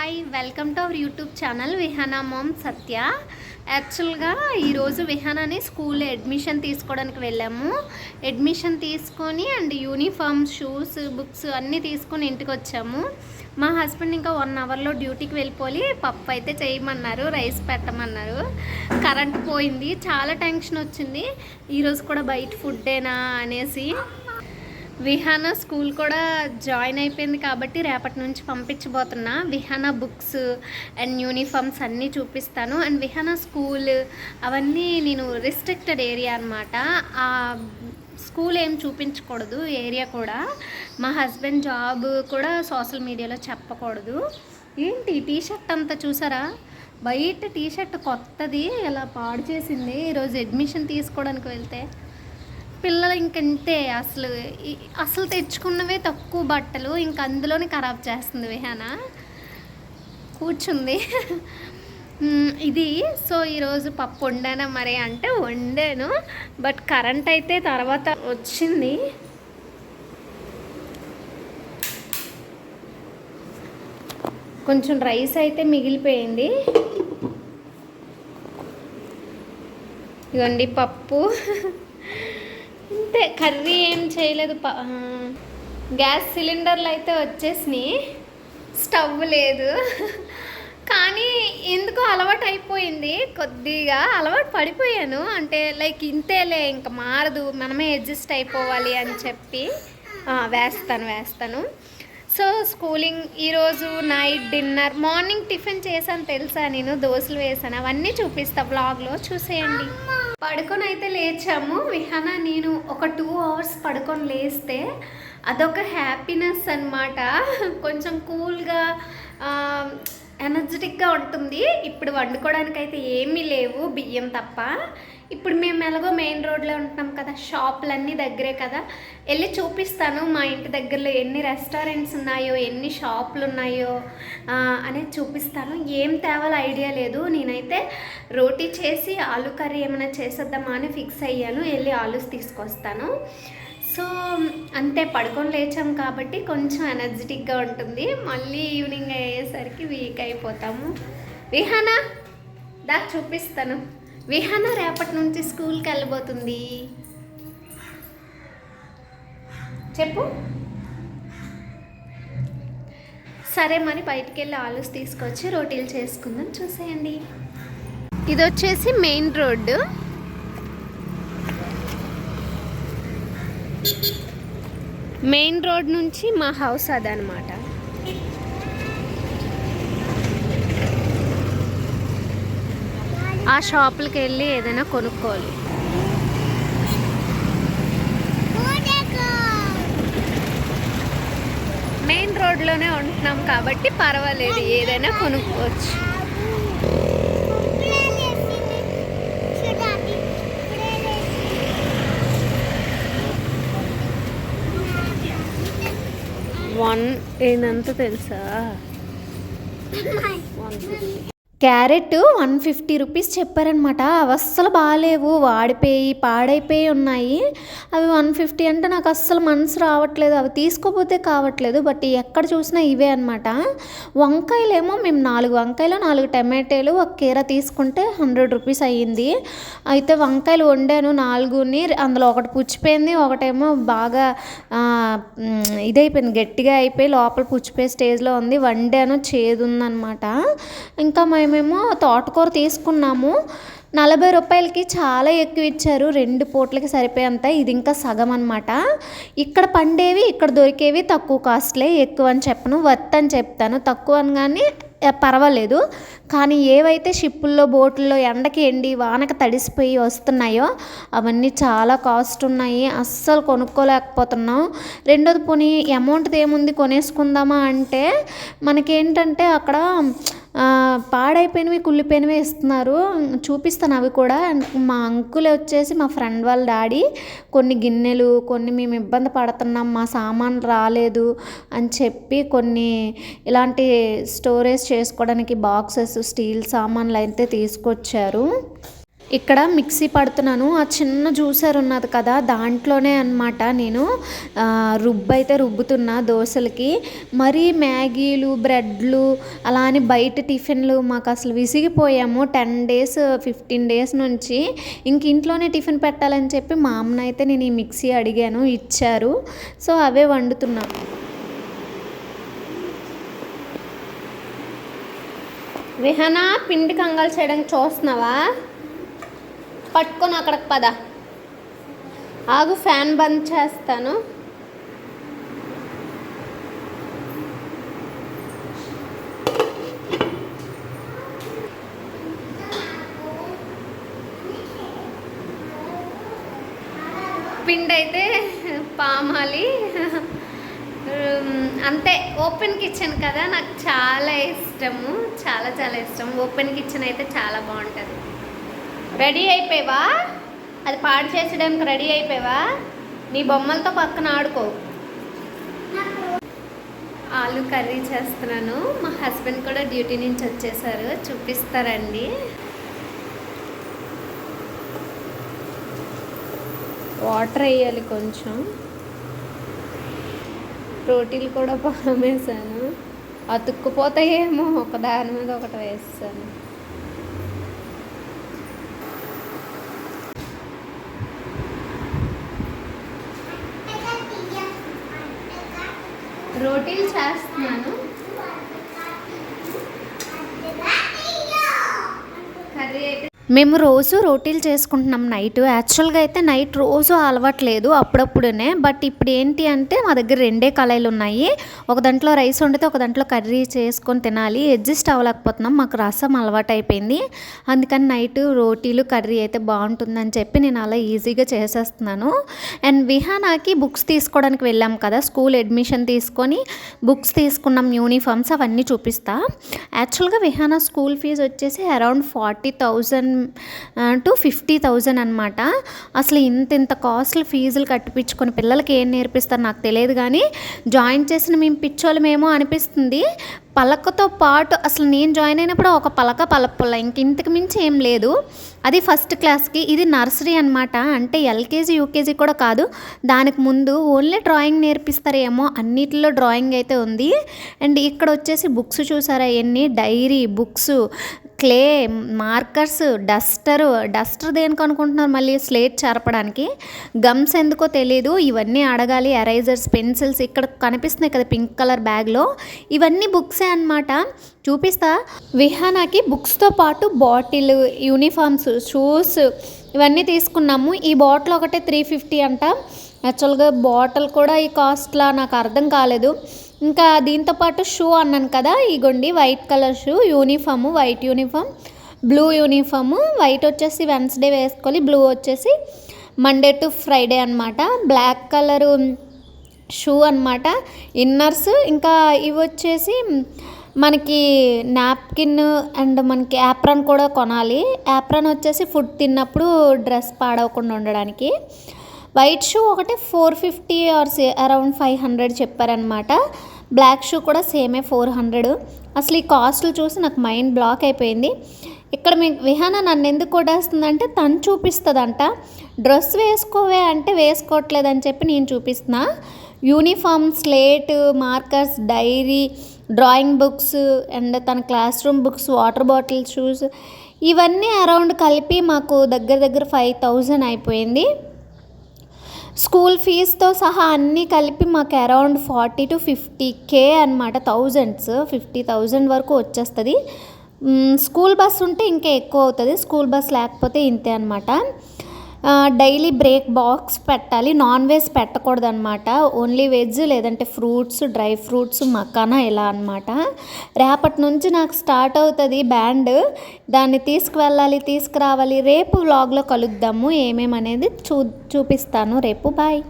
Hi welcome to our YouTube channel Vihana mom Satya. యాక్చువల్గా ఈరోజు విహానాని స్కూల్లో అడ్మిషన్ తీసుకోవడానికి వెళ్ళాము. అడ్మిషన్ తీసుకొని అండ్ యూనిఫామ్, షూస్, బుక్స్ అన్నీ తీసుకొని ఇంటికి వచ్చాము. మా హస్బెండ్ ఇంకా 1 అవర్లో డ్యూటీకి వెళ్ళిపోయి పప్పు అయితే చేయమన్నారు, రైస్ పెట్టమన్నారు. కరెంట్ పోయింది, చాలా టెన్షన్ వచ్చింది. ఈరోజు కూడా బయట ఫుడ్డేనా అనేసి. విహానా స్కూల్ కూడా జాయిన్ అయిపోయింది కాబట్టి రేపటి నుంచి పంపించబోతున్నా. విహానా బుక్స్ అండ్ యూనిఫామ్స్ అన్నీ చూపిస్తాను. అండ్ విహానా స్కూల్ అవన్నీ నేను రిస్ట్రిక్టెడ్ ఏరియా అనమాట. ఆ స్కూల్ ఏం చూపించకూడదు ఏరియా కూడా. మా హస్బెండ్ జాబ్ కూడా సోషల్ మీడియాలో చెప్పకూడదు. ఏంటి టీషర్ట్ అంతా చూసారా? బయట టీషర్ట్ కొత్తది ఎలా పాడు చేసింది. ఈరోజు అడ్మిషన్ తీసుకోవడానికి వెళ్తే పిల్లలు ఇంకంతే, అసలు తెచ్చుకున్నవే తక్కువ బట్టలు, ఇంక అందులోనే ఖరాబ్ చేస్తుంది విహానా. కూర్చుంది ఇది. సో ఈరోజు పప్పు వండానా మరి అంటే వండాను, బట్ కరెంట్ అయితే తర్వాత వచ్చింది. కొంచెం రైస్ అయితే మిగిలిపోయింది. ఇదిగోండి పప్పు. అంతే, కర్రీ ఏం చేయలేదు. గ్యాస్ సిలిండర్లు అయితే వచ్చేసినాయి, స్టవ్ లేదు. కానీ ఎందుకో అలవాటు అయిపోయింది, కొద్దిగా అలవాటు పడిపోయాను. అంటే లైక్ ఇంతేలే, ఇంకా మారదు, మనమే అడ్జస్ట్ అయిపోవాలి అని చెప్పి వేస్తాను. సో స్కూలింగ్ ఈరోజు నైట్ డిన్నర్, మార్నింగ్ టిఫిన్ చేశాను తెలుసా, నేను దోశలు వేసాను, అవన్నీ చూపిస్తా వ్లాగ్లో, చూసేయండి. పడుకొని అయితే లేచాము విహానా నేను. ఒక 2 అవర్స్ పడుకొని లేస్తే అదొక హ్యాపీనెస్ అన్నమాట. కొంచెం కూల్గా ఎనర్జెటిక్గా ఉంటుంది. ఇప్పుడు వండుకోవడానికి అయితే ఏమీ లేవు, బియ్యం తప్ప. ఇప్పుడు మేము ఎలాగో మెయిన్ రోడ్లో ఉంటున్నాం కదా, షాపులన్నీ దగ్గరే కదా, వెళ్ళి చూపిస్తాను మా ఇంటి దగ్గరలో ఎన్ని రెస్టారెంట్స్ ఉన్నాయో, ఎన్ని షాపులు ఉన్నాయో అనేది చూపిస్తాను. ఏం తేవాలో ఐడియా లేదు. నేనైతే రోటీ చేసి ఆలు కర్రీ ఏమైనా చేసేద్దామా అని ఫిక్స్ అయ్యాను. వెళ్ళి ఆలూస్ తీసుకొస్తాను. సో అంతే, పడుకొని లేచాం కాబట్టి కొంచెం ఎనర్జెటిక్గా ఉంటుంది. మళ్ళీ ఈవినింగ్ అయ్యేసరికి వీక్ అయిపోతాము. విహానా దా చూపిస్తాను. విహానా రేపటి నుంచి స్కూల్కి వెళ్ళబోతుంది. చెప్పు. సరే మరి బయటికి వెళ్ళి ఆలూస్ తీసుకొచ్చి రోటీలు చేసుకుందాం, చూసేయండి. ఇది వచ్చేసి మెయిన్ రోడ్డు. మెయిన్ రోడ్ నుంచి మా హౌస్ అదనమాట. ఆ షాపులకి వెళ్ళి ఏదైనా కొనుక్కోవాలి. మెయిన్ రోడ్లోనే ఉంటున్నాం కాబట్టి పర్వాలేదు, ఏదైనా కొనుక్కోవచ్చు. ఏందంతా తెలుసా, 150. క్యారెట్ 150 రూపీస్ చెప్పారనమాట. అవి అస్సలు బాగాలేవు, వాడిపోయి పాడైపోయి ఉన్నాయి. అవి 150 అంటే నాకు అస్సలు మనసు రావట్లేదు, అవి తీసుకోపోతే కావట్లేదు. బట్ ఎక్కడ చూసినా ఇవే అనమాట. వంకాయలేమో మేము 4 వంకాయలు, 4 టమాటాలు, 1 కీర తీసుకుంటే 100 రూపీస్ అయ్యింది. అయితే వంకాయలు వండాను 4ని, అందులో ఒకటి పుచ్చిపోయింది, ఒకటేమో బాగా ఇదైపోయింది, గట్టిగా అయిపోయి లోపల పుచ్చిపోయే స్టేజ్లో ఉంది. వండాను, చేదు ఉందన్నమాట. ఇంకా మేమేమో తోటకూర తీసుకున్నాము. 40 రూపాయలకి చాలా ఎక్కువ ఇచ్చారు, 2 పూటలకి సరిపోయేంత. ఇది ఇంకా సగం అనమాట. ఇక్కడ పండేవి ఇక్కడ దొరికేవి తక్కువ కాస్ట్లే, ఎక్కువ అని చెప్పను, వర్త్ అని చెప్తాను. తక్కువ అనగానే పర్వాలేదు. కానీ ఏవైతే షిప్పుల్లో, బోట్ల్లో ఎండకి ఎండి వానకి తడిసిపోయి వస్తున్నాయో అవన్నీ చాలా కాస్ట్ ఉన్నాయి, అస్సలు కొనుక్కోలేకపోతున్నాం. రెండోది పోనీ అమౌంట్ది ఏముంది కొనేసుకుందామా అంటే మనకేంటంటే అక్కడ పాడైపోయినవి, కుళ్ళిపోయినవి ఇస్తున్నారు. చూపిస్తాను అవి కూడా. మా అంకుల్ వచ్చేసి మా ఫ్రెండ్ వాళ్ళ డాడీ కొన్ని గిన్నెలు, కొన్ని మేము ఇబ్బంది పడుతున్నాం, మా సామాన్ రాలేదు అని చెప్పి కొన్ని ఇలాంటి స్టోరేజ్ చేసుకోవడానికి బాక్సెస్, స్టీల్ సామాన్లు అయితే తీసుకొచ్చారు. ఇక్కడ మిక్సీ పడుతున్నాను. ఆ చిన్న జ్యూసర్ ఉన్నది కదా, దాంట్లోనే అనమాట నేను అయితే రుబ్బుతున్నా దోశలకి. మరీ మ్యాగీలు, బ్రెడ్లు అలా అని బయట టిఫిన్లు మాకు అసలు విసిగిపోయాము. 10 డేస్ 15 డేస్ నుంచి ఇంక ఇంట్లోనే టిఫిన్ పెట్టాలని చెప్పి మా అమ్మనైతే నేను ఈ మిక్సీ అడిగాను, ఇచ్చారు. సో అవే వండుతున్నా. విహానా, పిండి కంగాలు చేయడానికి చూస్తున్నావా? పట్టుకొని అక్కడికి పద. ఆగు, ఫ్యాన్ బంద్ చేస్తాను. పిండి అయితే పామాలి అంతే. ఓపెన్ కిచెన్ కదా, నాకు చాలా ఇష్టము, చాలా చాలా ఇష్టం. ఓపెన్ కిచెన్ అయితే చాలా బాగుంటుంది. రెడీ అయిపోయావా? అది పాడు చేసడానికి రెడీ అయిపోయావా? నీ బొమ్మలతో పక్కన ఆడుకో. ఆలు కర్రీ చేస్తున్నాను. మా హస్బెండ్ కూడా డ్యూటీ నుంచి వచ్చేసారు, చూపిస్తారండి. వాటర్ వేయాలి కొంచెం. రోటీలు కూడా పామేసాను, అతుక్కుపోతాయేమో, ఒక దాని మీద ఒకటి వేస్తాను. రోటీలు చేస్తున్నాను. కర్రీ అయితే మేము రోజు రోటీలు చేసుకుంటున్నాం నైట్. యాక్చువల్గా అయితే నైట్ రోజు అలవాట్లేదు, అప్పుడప్పుడునే. బట్ ఇప్పుడు ఏంటి అంటే మా దగ్గర 2 కళాయిలు ఉన్నాయి. ఒక దాంట్లో రైస్ వండితే ఒక దాంట్లో కర్రీ చేసుకొని తినాలి. అడ్జస్ట్ అవ్వలేకపోతున్నాం, మాకు రసం అలవాటు అయిపోయింది. అందుకని నైట్ రోటీలు కర్రీ అయితే బాగుంటుందని చెప్పి నేను అలా ఈజీగా చేసేస్తున్నాను. అండ్ విహానాకి బుక్స్ తీసుకోవడానికి వెళ్ళాం కదా, స్కూల్ అడ్మిషన్ తీసుకొని బుక్స్ తీసుకున్నాం, యూనిఫామ్స్ అవన్నీ చూపిస్తా. యాక్చువల్గా విహానా స్కూల్ ఫీజు వచ్చేసి అరౌండ్ 40,000 to 50,000 అనమాట. అసలు ఇంత కాస్ట్లీ ఫీజులు కట్టిపించుకొని పిల్లలకి ఏం నేర్పిస్తారు నాకు తెలియదు, కానీ జాయిన్ చేసిన మేము పిచ్చోళ్ళమేమో అనిపిస్తుంది. పలకతో పాటు అసలు నేను జాయిన్ అయినప్పుడు ఒక పలపుల్ల, ఇంతకు మించి ఏం లేదు. అది ఫస్ట్ క్లాస్కి. ఇది నర్సరీ అనమాట, అంటే ఎల్కేజీ యూకేజీ కూడా కాదు, దానికి ముందు ఓన్లీ డ్రాయింగ్ నేర్పిస్తారేమో. అన్నిటిలో డ్రాయింగ్ అయితే ఉంది. అండ్ ఇక్కడ వచ్చేసి బుక్స్ చూసారా ఎన్ని, diary books, clay, markers, duster దేనికి అనుకుంటున్నారు, మళ్ళీ స్లేట్ చెరపడానికి, గమ్స్ ఎందుకో తెలీదు, ఇవన్నీ అడగాలి. ఎరైజర్స్, పెన్సిల్స్ ఇక్కడ కనిపిస్తున్నాయి కదా పింక్ కలర్ బ్యాగ్లో, ఇవన్నీ బుక్సే అనమాట. చూపిస్తా. విహానాకి బుక్స్తో పాటు బాటిల్, యూనిఫామ్స్, షూస్ ఇవన్నీ తీసుకున్నాము. ఈ బాటిల్ ఒకటే 350 అంట. యాక్చువల్గా బాటిల్ కూడా ఈ కాస్ట్లా నాకు అర్థం కాలేదు. ఇంకా దీంతోపాటు షూ అన్నాను కదా, ఇగోండి white colour shoe, uniform white uniform, blue uniform. White వచ్చేసి వెన్స్డే వేసుకోవాలి, బ్లూ వచ్చేసి మండే టు ఫ్రైడే అనమాట. బ్లాక్ కలరు షూ అనమాట. ఇన్నర్స్, ఇంకా ఇవి వచ్చేసి మనకి నాప్కిన్ అండ్ మనకి యాప్రాన్ కూడా కొనాలి. యాప్రాన్ వచ్చేసి ఫుడ్ తిన్నప్పుడు డ్రెస్ పాడవకుండా ఉండడానికి. వైట్ షూ ఒకటి 450 ఆర్ అరౌండ్ 500 చెప్పారనమాట. బ్లాక్ షూ కూడా సేమే 400. అసలు ఈ కాస్ట్లు చూసి నాకు మైండ్ బ్లాక్ అయిపోయింది. ఇక్కడ మీ విహాన నన్ను ఎందుకు కొట్టేస్తుందంటే తను చూపిస్తుందంట. డ్రెస్ వేసుకోవే అంటే వేసుకోవట్లేదని చెప్పి నేను చూపిస్తున్నా. Uniform, slate, markers, diary, drawing books and తన classroom books, water bottle, shoes ఇవన్నీ అరౌండ్ కలిపి మాకు దగ్గర 5,000 అయిపోయింది. స్కూల్ ఫీజుతో సహా అన్నీ కలిపి మాకు అరౌండ్ 40 to 50K అనమాట. 50,000 వరకు వచ్చేస్తుంది. స్కూల్ బస్ ఉంటే ఇంకా ఎక్కువ అవుతుంది, స్కూల్ బస్ లేకపోతే ఇంతే అనమాట. డైలీ బ్రేక్ బాక్స్ పెట్టాలి. నాన్ వెజ్ పెట్టకూడదు అనమాట, ఓన్లీ వెజ్, లేదంటే ఫ్రూట్స్, డ్రై ఫ్రూట్స్, మకానా ఇలా అనమాట. రేపటి నుంచి నాకు స్టార్ట్ అవుతుంది బ్యాండ్, దాన్ని తీసుకువెళ్ళాలి, తీసుకురావాలి. రేపు వ్లాగ్లో కలుద్దాము, ఏమేమనేది చూపిస్తాను రేపు. బాయ్.